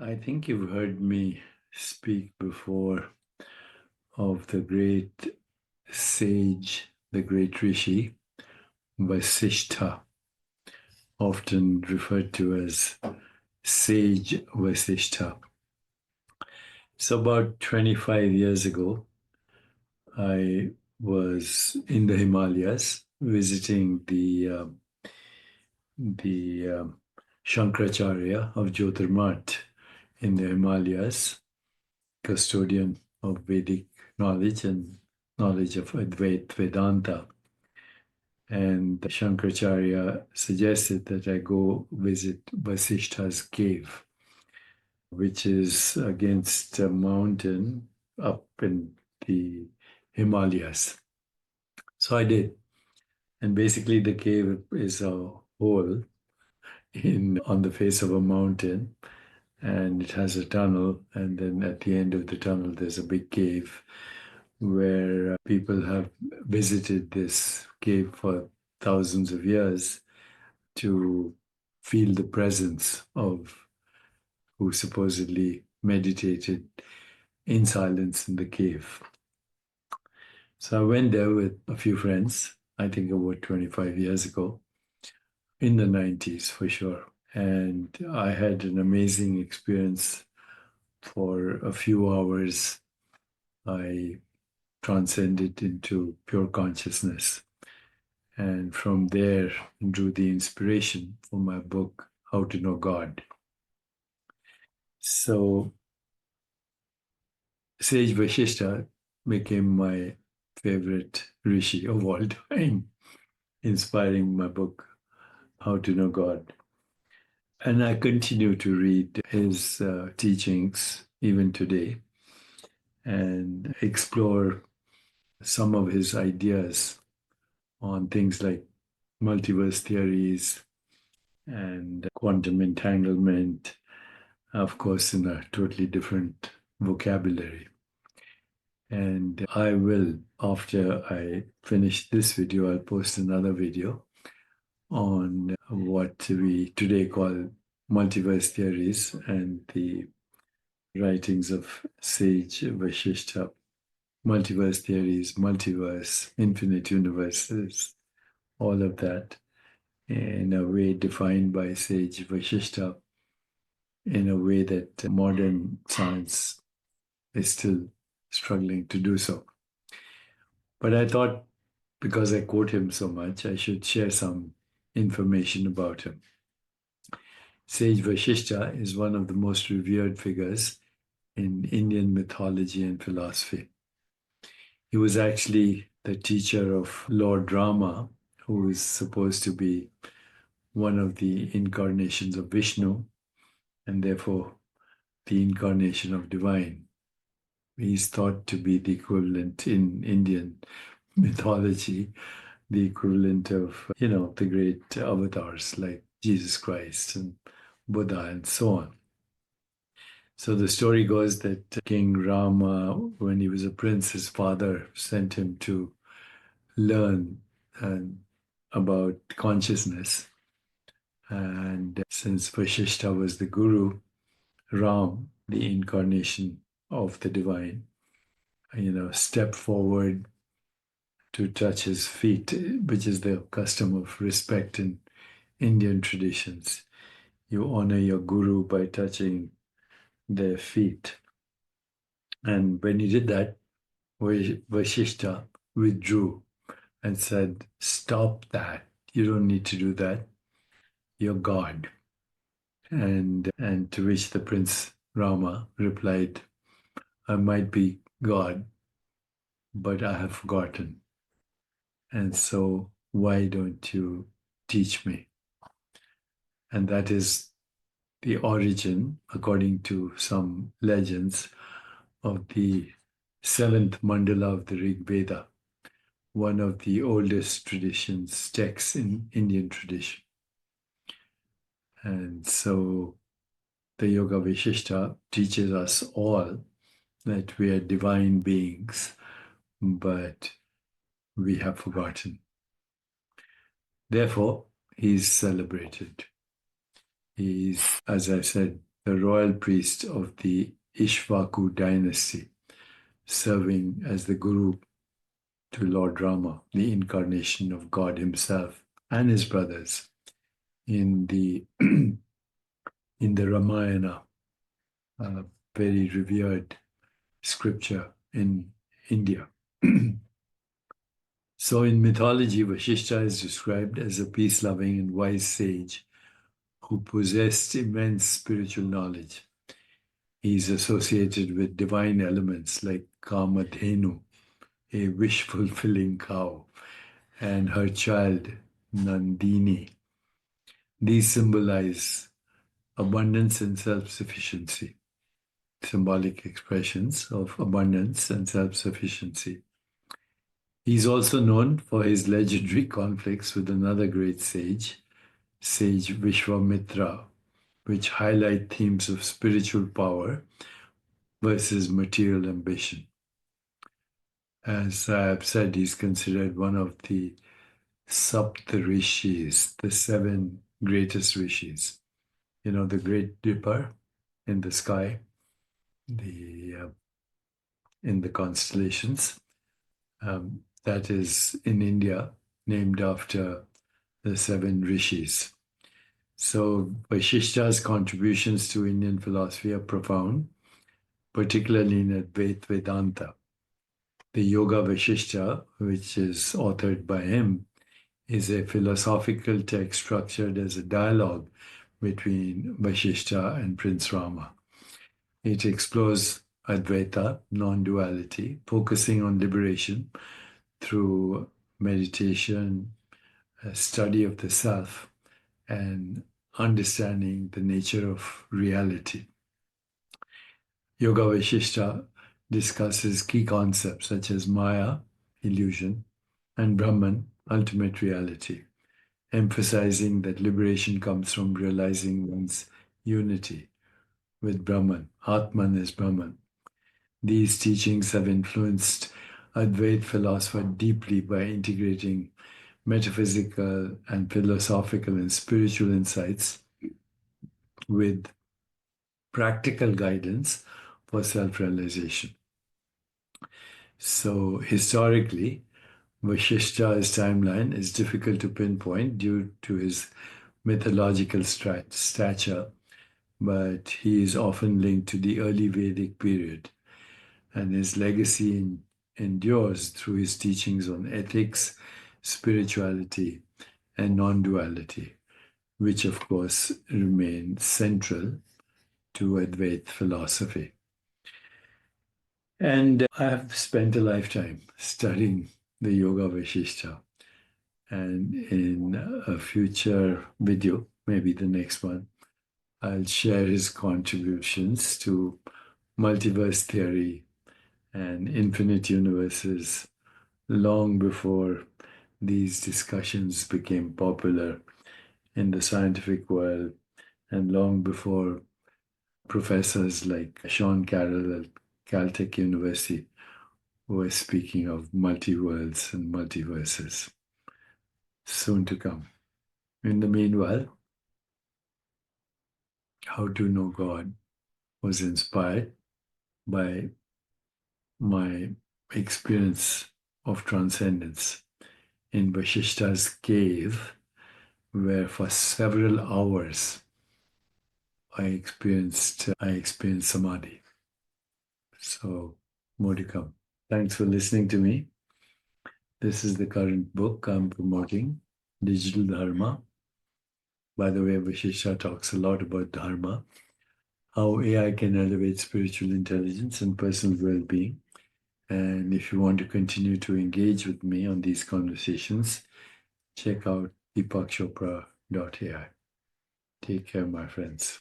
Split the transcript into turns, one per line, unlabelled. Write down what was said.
I think you've heard me speak before of the great sage, the great rishi, Vasishtha, often referred to as Sage Vasishtha. So, about 25 years ago, I was in the Himalayas visiting the Shankaracharya of Jyotirmath in the Himalayas, custodian of Vedic knowledge and knowledge of Advaita Vedanta. And Shankaracharya suggested that I go visit Vasishtha's cave, which is against a mountain up in the Himalayas. So I did. And basically the cave is a hole in on the face of a mountain, and it has a tunnel, and then at the end of the tunnel there's a big cave where people have visited this cave for thousands of years to feel the presence of who supposedly meditated in silence in the cave. So I went there with a few friends, I think about 25 years ago, in the 90s for sure. And I had an amazing experience for a few hours. I transcended into pure consciousness. And from there, drew the inspiration for my book, How to Know God. So, Sage Vasishtha became my favorite rishi of all time, inspiring my book, How to Know God. And I continue to read his teachings even today and explore some of his ideas on things like multiverse theories and quantum entanglement, of course, in a totally different vocabulary. And I will, after I finish this video, I'll post another video on what we today call multiverse theories and the writings of Sage Vasishtha. Multiverse theories, multiverse, infinite universes, all of that in a way defined by Sage Vasishtha in a way that modern science is still struggling to do so. But I thought because I quote him so much, I should share some information about him. Sage Vasishtha is one of the most revered figures in Indian mythology and philosophy. He was actually the teacher of Lord Rama, who is supposed to be one of the incarnations of Vishnu and therefore the incarnation of divine. He's thought to be the equivalent in Indian mythology, the equivalent of, the great avatars like Jesus Christ and Buddha and so on. So the story goes that King Rama, when he was a prince, his father sent him to learn about consciousness. And since Vasishtha was the guru, Ram, the incarnation of the divine, stepped forward to touch his feet, which is the custom of respect in Indian traditions. You honor your guru by touching their feet. And when he did that, Vasishtha withdrew and said, "Stop that. You don't need to do that. You're God." And to which the Prince Rama replied, "I might be God, but I have forgotten. And so why don't you teach me?" And that is the origin, according to some legends, of the seventh mandala of the Rig Veda, one of the oldest traditions, texts in Indian tradition. And so the Yoga Vishishta teaches us all that we are divine beings, but we have forgotten. Therefore, he is celebrated. He is, as I said, the royal priest of the Ishvaku dynasty, serving as the guru to Lord Rama, the incarnation of God himself and his brothers in the in the Ramayana, very revered scripture in India. So in mythology, Vasishtha is described as a peace-loving and wise sage who possessed immense spiritual knowledge. He's associated with divine elements like Kamadhenu, a wish-fulfilling cow, and her child, Nandini. These symbolize abundance and self-sufficiency, symbolic expressions of abundance and self-sufficiency. He's also known for his legendary conflicts with another great sage, Sage Vishwamitra, which highlight themes of spiritual power versus material ambition. As I have said, he's considered one of the Sapta Rishis, the 7 greatest rishis. You know, the Great Dipper in the sky, in the constellations. That is in India, named after the 7 rishis. So Vasishtha's contributions to Indian philosophy are profound, particularly in Advaita Vedanta. The Yoga Vasishtha, which is authored by him, is a philosophical text structured as a dialogue between Vasishtha and Prince Rama. It explores Advaita, non-duality, focusing on liberation through meditation, a study of the self, and understanding the nature of reality. Yoga Vasishtha discusses key concepts such as Maya, illusion, and Brahman, ultimate reality, emphasizing that liberation comes from realizing one's unity with Brahman. Atman is Brahman. These teachings have influenced Advaita philosophy deeply by integrating metaphysical and philosophical and spiritual insights with practical guidance for self-realization. So historically, Vasishtha's timeline is difficult to pinpoint due to his mythological stature, but he is often linked to the early Vedic period, and his legacy endures through his teachings on ethics, spirituality, and non-duality, which of course remain central to Advaita philosophy. And I have spent a lifetime studying the Yoga Vasishtha. And in a future video, maybe the next one, I'll share his contributions to multiverse theory and infinite universes long before these discussions became popular in the scientific world and long before professors like Sean Carroll at Caltech University were speaking of multi-worlds and multiverses. Soon to come. In the meanwhile, How to Know God was inspired by my experience of transcendence in Vasishtha's cave, where for several hours I experienced samadhi. So more to come. Thanks for listening to me. This is the current book I'm promoting, Digital Dharma. By the way, Vasishtha talks a lot about Dharma, how AI can elevate spiritual intelligence and personal well-being. And if you want to continue to engage with me on these conversations, check out deepakchopra.ai. Take care, my friends.